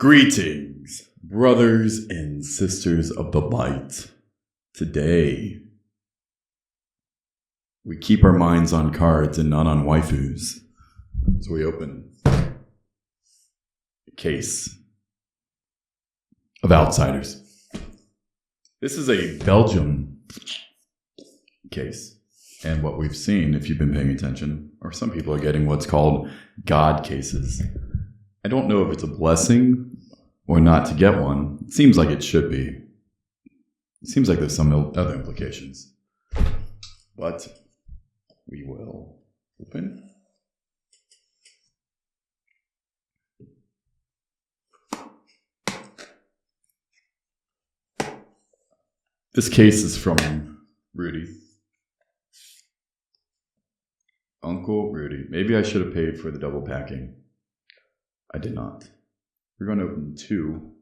Greetings, brothers and sisters of the light. Today, we keep our minds on cards and not on waifus. So we open a case of outsiders. This is a Belgium case. And what we've seen, if you've been paying attention, or some people are getting what's called God cases. I don't know if it's a blessing or not to get one. It seems like it should be. It seems like there's some other implications. But we will open. This case is from Rudy. Uncle Rudy. Maybe I should have paid for the double packing. I did not. We're going to open two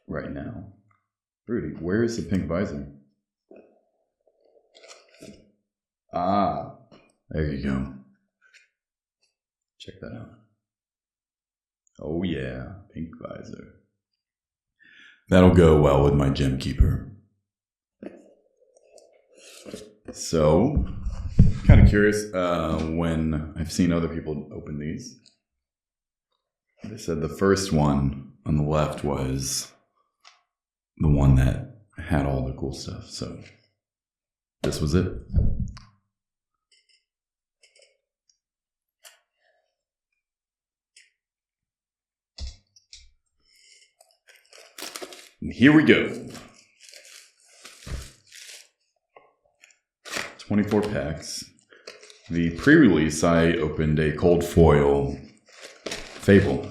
right now. Rudy, where is the pink visor? Ah, there you go. Check that out. Oh yeah, pink visor. That'll go well with my gem keeper. So, kind of curious when I've seen other people open these. They said the first one on the left was the one that had all the cool stuff. So this was it. And here we go. 24 packs. The pre-release, I opened a cold foil Fabled.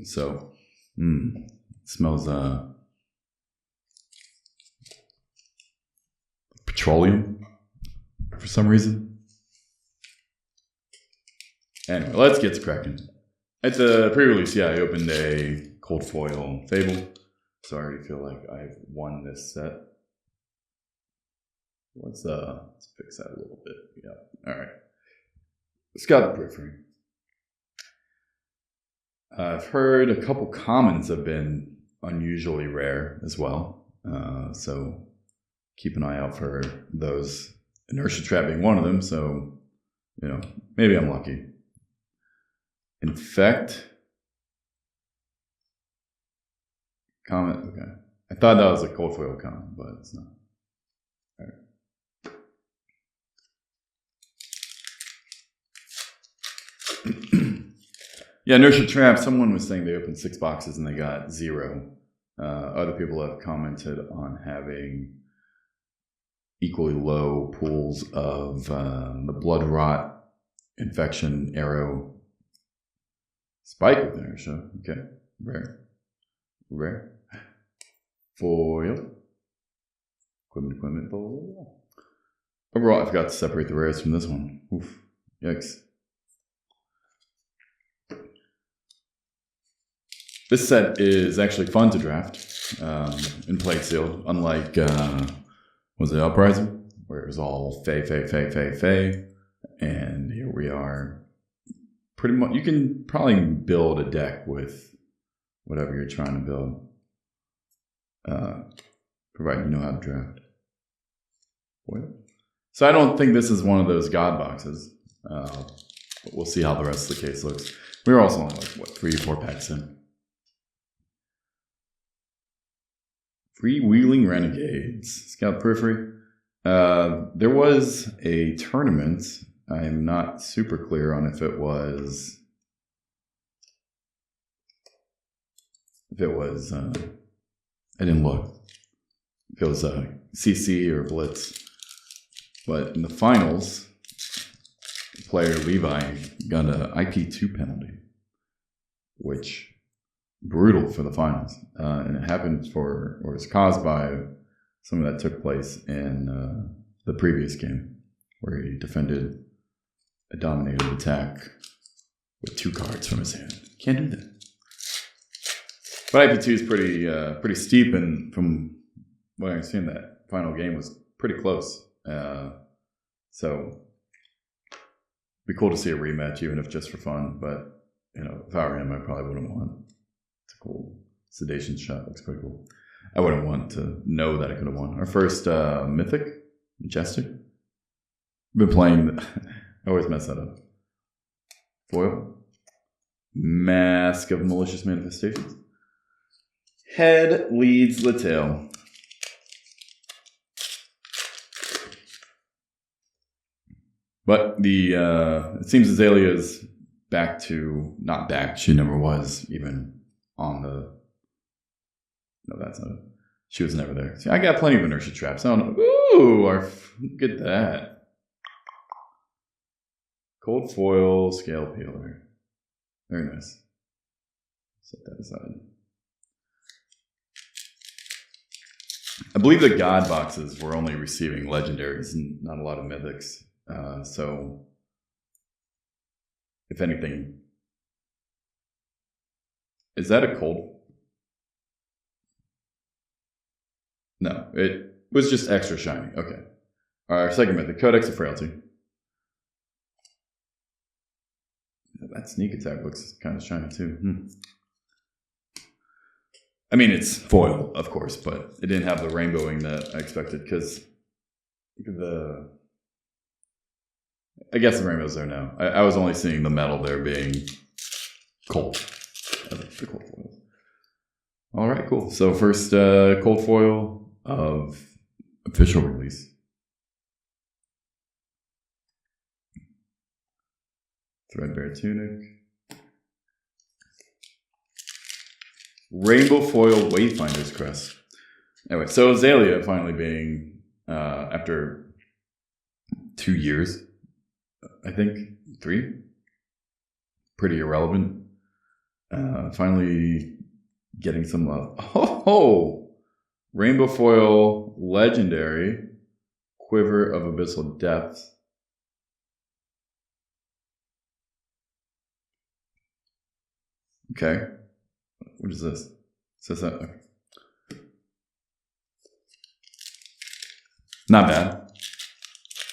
So, it smells petroleum for some reason. Anyway, let's get to cracking. At the pre-release, I opened a cold foil Fabled. So I already feel like I've won this set. Let's fix that a little bit. Yeah. All right. It's got the periphery. I've heard a couple commons have been unusually rare as well. So keep an eye out for those. Inertia Trap being one of them. So, maybe I'm lucky. Infect. Comment. Okay. I thought that was a cold foil comment, but it's not. All right. Yeah, Inertia Trap, someone was saying they opened 6 boxes and they got 0. Other people have commented on having equally low pools of the Blood Rot, Infection, Arrow, Spike with Inertia. Okay, rare. Foil. Equipment, blah, blah, blah. Overall, I forgot to separate the rares from this one. Oof, yikes. This set is actually fun to draft in plate sealed, unlike, was it Uprising? Where it was all Fey. And here we are. Pretty much, you can probably build a deck with whatever you're trying to build, provided you know how to draft. So I don't think this is one of those God boxes. But we'll see how the rest of the case looks. We were also only 3-4 packs in. Freewheeling Renegades. Scout Periphery. There was a tournament. I'm not super clear on if it was. I didn't look. If it was a CC or Blitz. But in the finals, player Levi got an IP2 penalty, which brutal for the finals. And it happened or was caused by something that took place in the previous game, where he defended a dominated attack with 2 cards from his hand. Can't do that. But IP2 is pretty steep, and from what I understand, that final game was pretty close. So it'd be cool to see a rematch, even if just for fun. But you know, if I were him, I probably wouldn't want. It's a cool sedation shot. Looks pretty cool. I wouldn't want to know that I could have won. Our first mythic, majestic. Been playing. I always mess that up. Foil. Mask of Malicious Manifestations. Head leads the tail. But the it seems Azalea is back to, not back, she never was even on the, no, that's not it. She was never there. See, I got plenty of inertia traps. I don't know. Ooh, look at that. Cold foil, scale peeler. Very nice. Set that aside. I believe the God boxes were only receiving legendaries and not a lot of mythics. So, if anything, is that a cold? No, it was just extra shiny. Okay. Our second mythic, Codex of Frailty. That sneak attack looks kind of shiny too. I mean, it's foil, of course, but it didn't have the rainbowing that I expected because I guess the rainbow's there now. I was only seeing the metal there being cold. The cold foils. All right, cool. So first cold foil of official release. Threadbare Tunic. Rainbow Foil Wayfinder's Crest. Anyway, so Azalea finally being, after 2 years, I think, 3, pretty irrelevant. Finally getting some love. Oh! Rainbow Foil Legendary Quiver of Abyssal Depth. Okay. What is this? Says that. Okay. Not bad.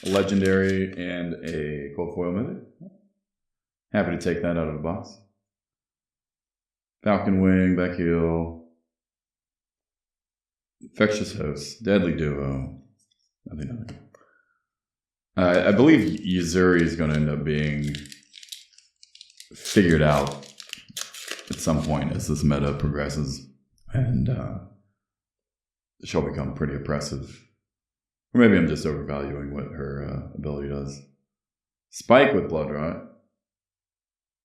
A legendary and a cold foil mythic. Happy to take that out of the box. Falcon Wing, back heel. Infectious Host, Deadly Duo. Nothing. I believe Yuzuri is going to end up being figured out at some point as this meta progresses, and she'll become pretty oppressive. Or maybe I'm just overvaluing what her ability does. Spike with Blood Rot.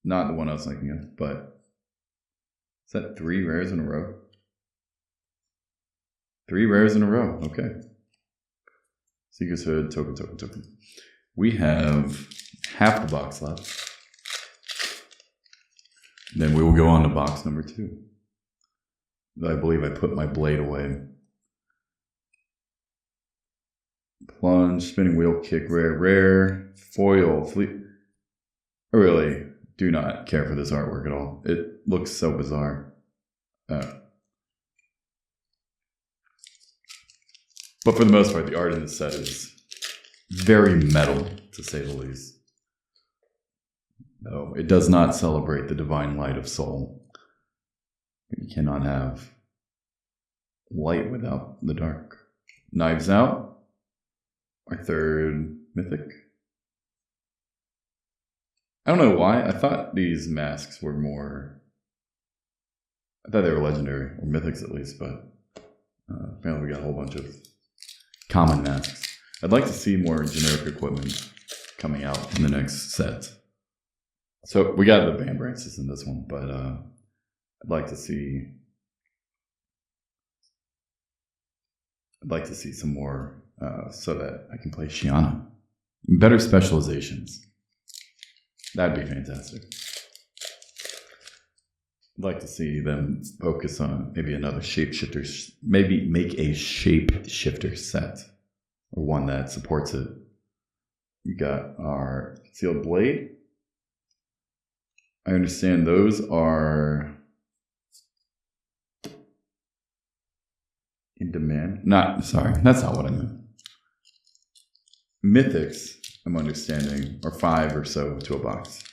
Not the one I was thinking of, but is that 3 rares in a row? 3 rares in a row, okay. Seeker's Hood, token. We have half the box left. Then we will go on to box number 2. I believe I put my blade away. Plunge, Spinning Wheel, Kick, rare, foil, fleet. I really do not care for this artwork at all. It looks so bizarre. But for the most part, the art in this set is very metal, to say the least. No, it does not celebrate the divine light of soul. You cannot have light without the dark. Knives Out, our third mythic. I don't know why. I thought these masks were more... I thought they were legendary, or mythics at least, but apparently we got a whole bunch of common masks. I'd like to see more generic equipment coming out in the next set. So we got the band branches in this one, but I'd like to see some more so that I can play Shiana. Better specializations. That'd be fantastic. I'd like to see them focus on maybe another shapeshifter, maybe make a shapeshifter set, or one that supports it. We got our Concealed Blade. I understand those are in demand. Sorry, that's not what I meant. Mythics, I'm understanding, are 5 or so to a box.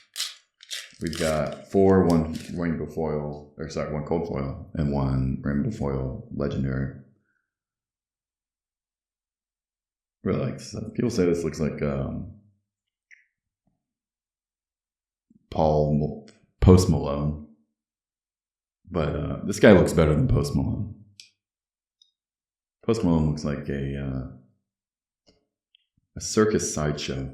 We've got 4, 1 rainbow foil, or sorry, 1 cold foil, and 1 rainbow foil legendary. Really like this. People say this looks like Post Malone, but this guy looks better than Post Malone. Post Malone looks like a circus sideshow.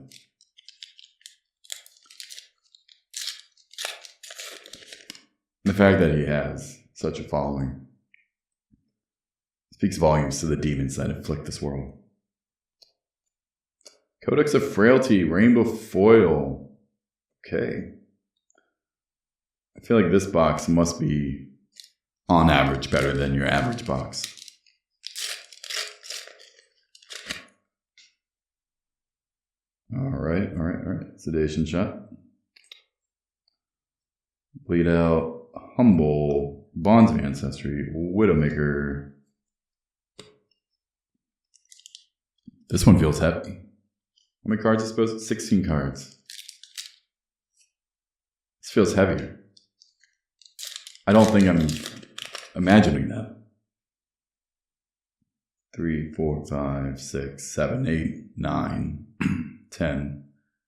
The fact that he has such a following speaks volumes to the demons that afflict this world. Codex of Frailty, Rainbow Foil. Okay. I feel like this box must be, on average, better than your average box. All right. Sedation shot. Bleed out. Humble, Bonds of Ancestry, Widowmaker. This one feels heavy. How many cards is supposed to? 16 cards. This feels heavier. I don't think I'm imagining that. 3, 4, 5, 6, 7, 8, 9, 10,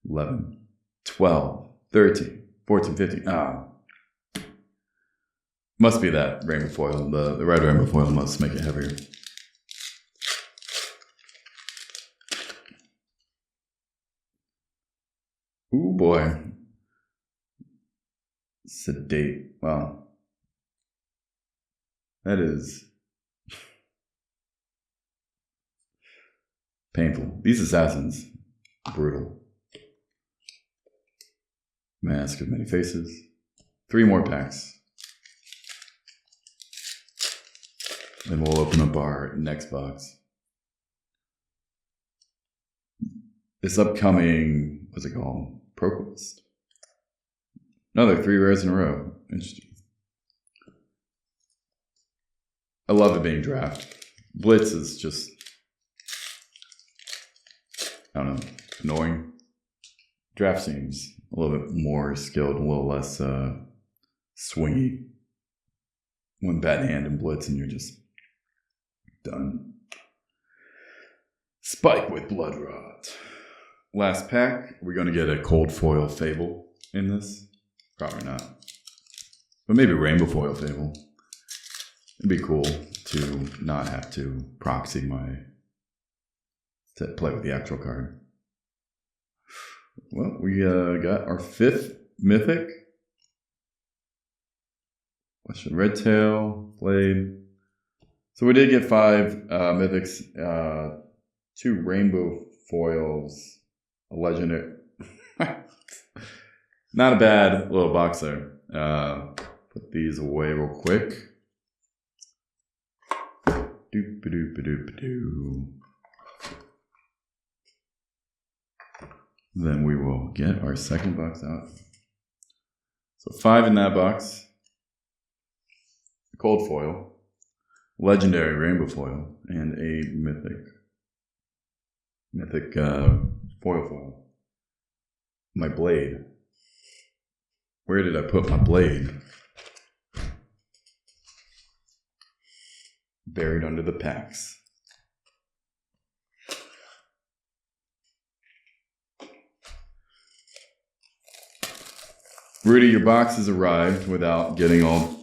11, 12, 13, 14, 15. Must be that rainbow foil. The red rainbow foil must make it heavier. Ooh boy. Sedate. Wow. That is painful. These assassins, brutal. Mask of Many Faces. 3 more packs. Then we'll open up our next box. This upcoming, what's it called? ProQuest. Another 3 rares in a row. Interesting. I love it being draft. Blitz is just, I don't know, annoying. Draft seems a little bit more skilled, a little less swingy. One bad hand and blitz and you're just done. Spike with Blood Rot. Last pack. We're going to get a cold foil Fable in this. Probably not. But maybe rainbow foil Fable. It'd be cool to not have to proxy to play with the actual card. Well, we got our 5th mythic. Red Tail, Blade. So we did get 5 mythics, 2 rainbow foils, a legendary. Not a bad little box there. Put these away real quick. Doop-a-doop-a-doop-a-doo. Then we will get our second box out. So 5 in that box. Cold foil, legendary rainbow foil, and a mythic foil. My blade. Where did I put my blade? Buried under the packs. Rudy, your box has arrived without getting all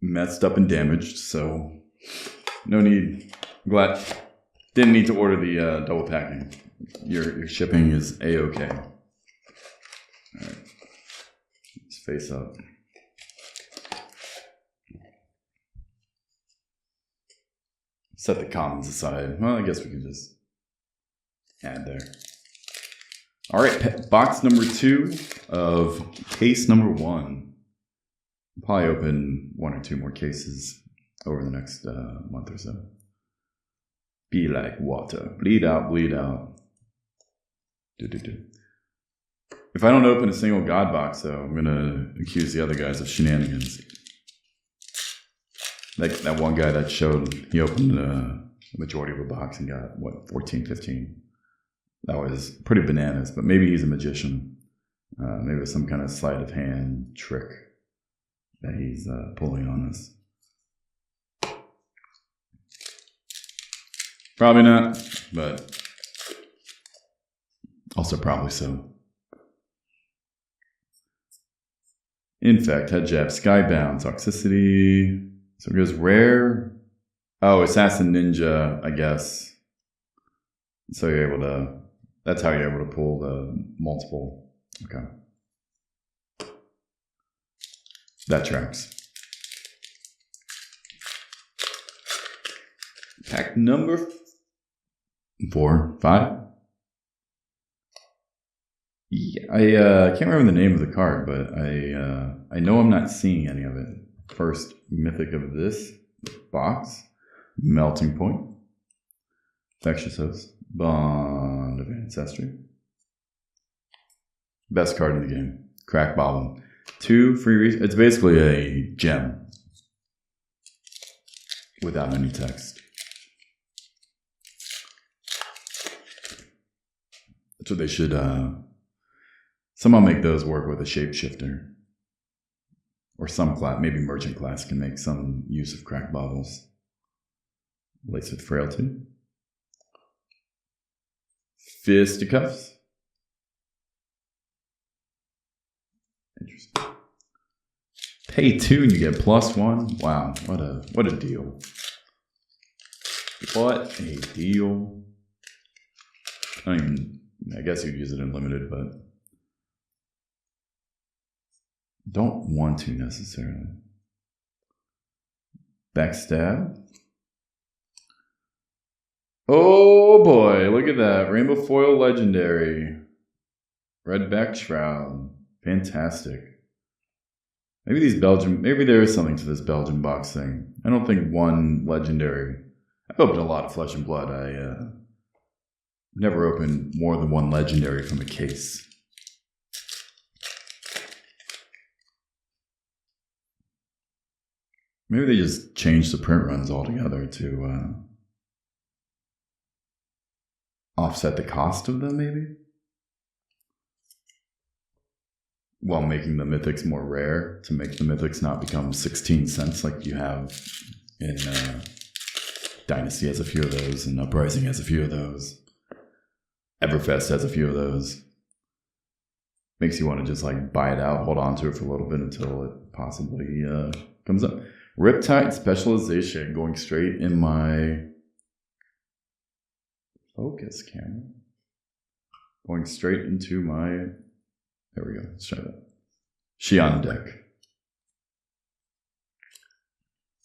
messed up and damaged, so no need. Glad didn't need to order the double packing. Your shipping is a-okay. All right, let's face up. Set the commons aside. Well, I guess we can just add there. All right, box number 2 of case number 1. Probably open 1 or 2 more cases over the next month or so. Be like water. Bleed out, bleed out. If I don't open a single God box, though, I'm going to accuse the other guys of shenanigans. Like that one guy that showed, he opened the majority of a box and got, 14, 15. That was pretty bananas, but maybe he's a magician. Maybe some kind of sleight of hand trick that he's pulling on us. Probably not, but also probably so. Infect, head jab, skybound, toxicity. So it goes rare. Oh, assassin ninja, I guess. So you're able to, that's how you're able to pull the multiple. Okay. That tracks. Pack number 4, 5. Yeah, I can't remember the name of the card, but I know I'm not seeing any of it. First mythic of this box, Melting Point, Infectious Host, Bond of Ancestry. Best card in the game, Crack Bobbin. 2 free, it's basically a gem without any text. That's what they should, somehow make those work with a shapeshifter. Or some class, maybe merchant class can make some use of crack baubles. Laced with frailty. Fisticuffs. Interesting. Pay 2 and you get +1. Wow, what a deal. What a deal. I guess you'd use it in limited, but don't want to necessarily. Backstab. Oh boy, look at that. Rainbow Foil Legendary. Redback Shroud. Fantastic. Maybe there is something to this Belgian box thing. I don't think one legendary. I've opened a lot of Flesh and Blood. I never opened more than one legendary from a case. Maybe they just changed the print runs altogether to offset the cost of them, maybe? While making the mythics more rare, to make the mythics not become 16 cents like you have in Dynasty has a few of those, and Uprising has a few of those. Everfest has a few of those. Makes you want to just like buy it out, hold on to it for a little bit until it possibly comes up. Riptide Specialization going straight in my focus camera. Going straight into my, there we go, let's try that. Xi'an deck.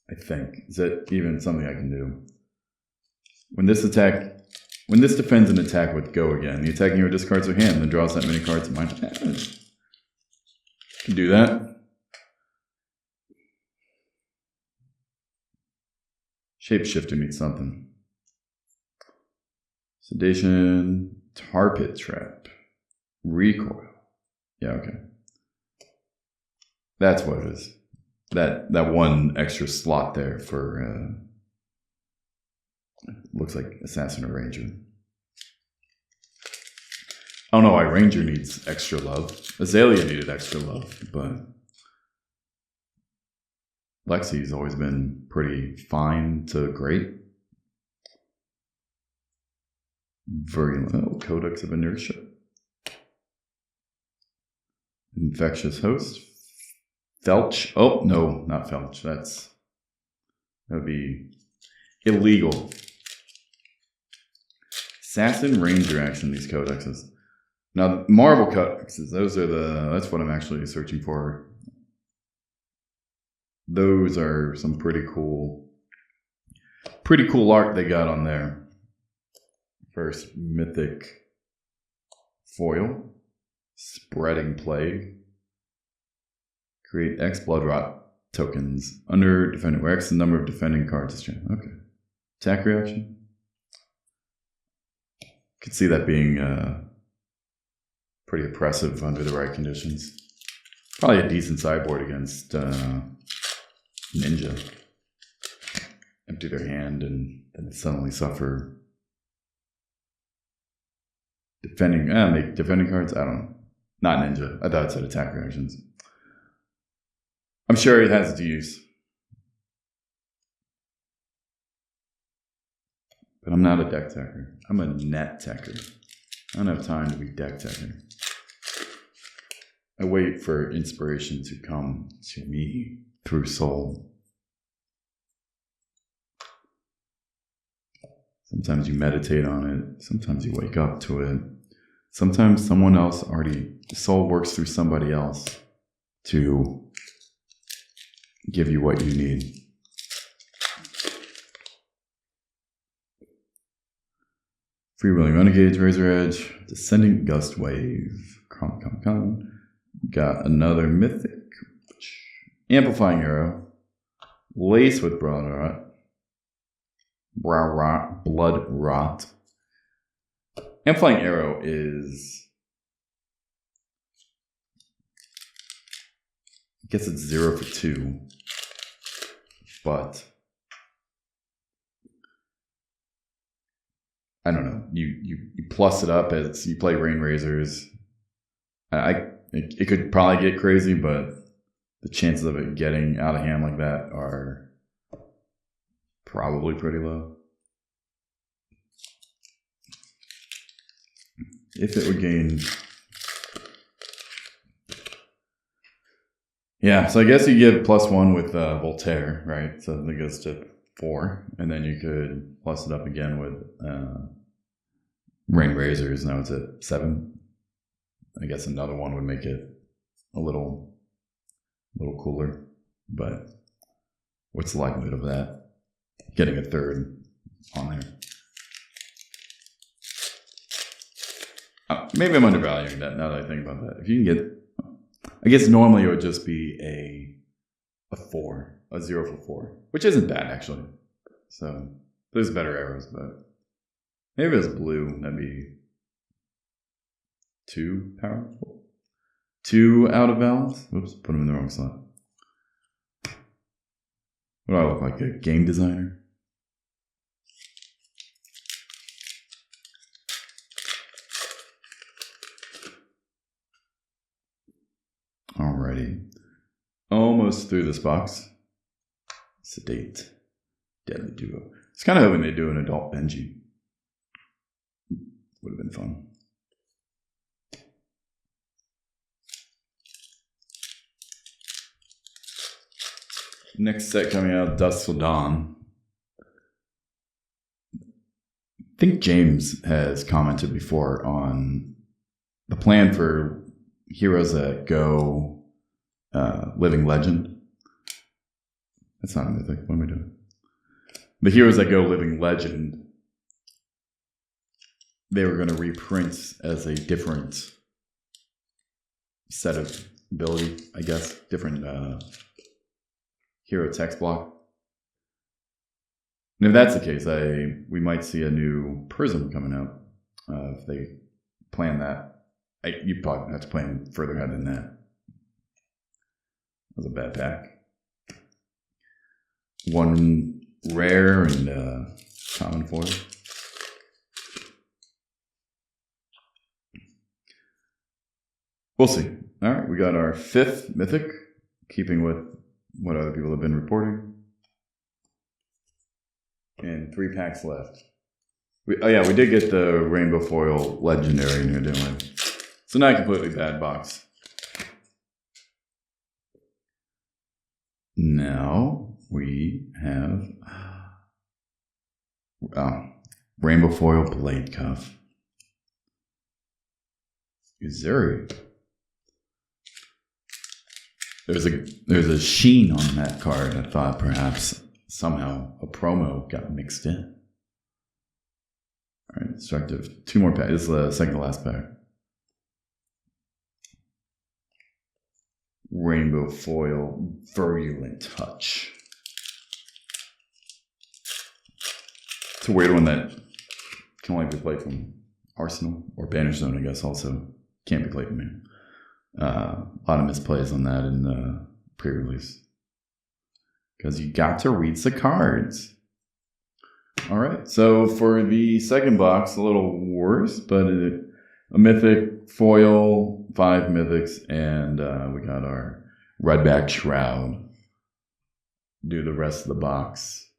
I think. Is that even something I can do? When this defends an attack with go again, the attacking hero discards their hand and draws that many cards in mind. Can do that. Shapeshifter means something. Sedation, Tar Pit Trap, Recoil. Yeah, okay. That's what it is. That one extra slot there for looks like Assassin or Ranger. I don't know why Ranger needs extra love. Azalea needed extra love, but Lexi's always been pretty fine to great. Virulent, Codex of Inertia. Infectious Host. Felch. Oh, no, not Felch. That would be illegal. Assassin, Ranger action, these codexes. Now, Marvel codexes, that's what I'm actually searching for. Those are some pretty cool art they got on there. First, Mythic Foil, Spreading Plague. Create X Blood Rot tokens under defending, where X the number of defending cards is changed. Okay. Attack reaction. Could see that being pretty oppressive under the right conditions. Probably a decent sideboard against Ninja. Empty their hand and suddenly suffer make defending cards. I don't know. Not ninja. I thought it said attack reactions. I'm sure it has its use. But I'm not a deck techer. I'm a net techer. I don't have time to be deck techer. I wait for inspiration to come to me through soul. Sometimes you meditate on it. Sometimes you wake up to it. Sometimes someone else already, the soul works through somebody else to give you what you need. Freewheeling Renegades, Razor Edge, Descending Gust Wave, come. Got another Mythic, Amplifying Arrow, Lace with Blood Rot. Amplifying Arrow is, I guess it's 0 for 2, but I don't know. You plus it up as you play Rain Razors. It could probably get crazy, but the chances of it getting out of hand like that are probably pretty low. If it would gain... Yeah, so I guess you give +1 with Voltaire, right? So that goes to 4. And then you could plus it up again with Rain Razors. Now it's at 7. I guess another one would make it a little cooler. But what's the likelihood of that? Getting a third on there. Maybe I'm undervaluing that now that I think about that. If you can get... I guess normally it would just be a 4. A 0 for 4. Which isn't bad, actually. So there's better arrows, but... Maybe if it was blue, that'd be 2 powerful. 2 out of balance. Oops, put them in the wrong slot. What do I look like? A game designer? Alrighty. Almost through this box. Sedate. Deadly Duo. It's kind of hoping they do an adult Benji. Would have been fun. Next set coming out, Dusk Till Dawn. I think James has commented before on the plan for heroes that go Living Legend. That's not a mythic. What am I doing? The heroes that go Living Legend, they were going to reprint as a different set of ability, I guess. Different hero text block. And if that's the case, we might see a new Prism coming out if they plan that. You probably have to plan further ahead than that. That was a bad pack. 1 rare and common foil. We'll see. All right, we got our 5th mythic, keeping with what other people have been reporting. And 3 packs left. We did get the Rainbow Foil Legendary in here, didn't we? So not a completely bad box. Now we have Rainbow Foil Blade Cuff. Uzuri. There's a sheen on that card. I thought perhaps somehow a promo got mixed in. All right, destructive. 2 more packs. This is the second to last pack. Rainbow Foil Virulent Touch. It's a weird one that can only be played from Arsenal or Banish Zone, I guess, also. Can't be played from here. A lot of misplays on that in the pre-release. Because you got to read the cards. All right, so for the second box, a little worse, but a a mythic foil, 5 mythics, and we got our redback shroud. Do the rest of the box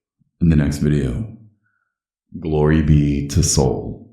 in the next video. Glory be to Soul.